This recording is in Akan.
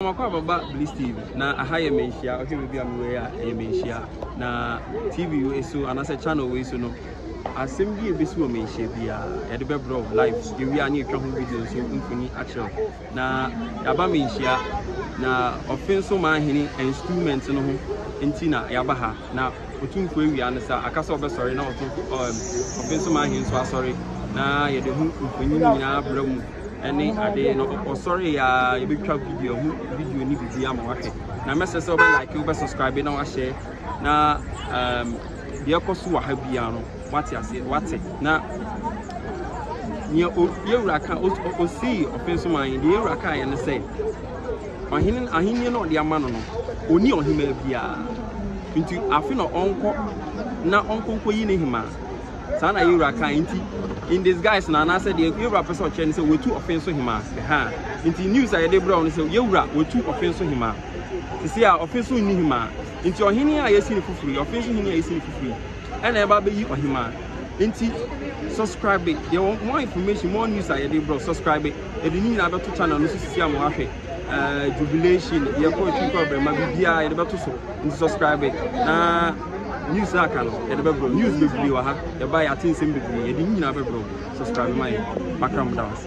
Baba Bliss TV na ahaya Manhyia okay baby am we ya Manhyia na TV we so anase channel we so no asem bi ebesu Manhyia bia ya de bebro live the we ani twa ho video so mfuni action na yaba Manhyia na Offinsohemaa instrument no ho enti na yaba ha na otumfo ewi anasa akasa obesori na Offinsohemaa so asori na ye de hu mfuni nyina bramu any ade no sorry ya you be try video ni bibi am wahwe na message so be like you be subscribe na wa share na de ekoso wa ha bia no wate ase wate na ni yewura ka o see Offinsohemaa de yewura ka ya ne say ahini no de ama no no oni ohima bia nti afi no onko na onko yi ne hima sana yewura ka nti in this guys na na said the yewura person chen say we two Offinsohemaa ha nti news a dey brown say yewura we two Offinsohemaa ti see a Offinsohemaa nti ohini a yesi ni fufuri Offinsohemaa yesi ni fufuri ena eba be yi ohima nti subscribe there more information more news a dey brown subscribe e dey ni na be to channel no sisi am ahwe jubilation ye ko ti ko be ma bibia ye dey be to so nti subscribe na news akano e de bebro news bebri wa ha e ba ya tin sem bebri e di nyina bebro subscribe my background dance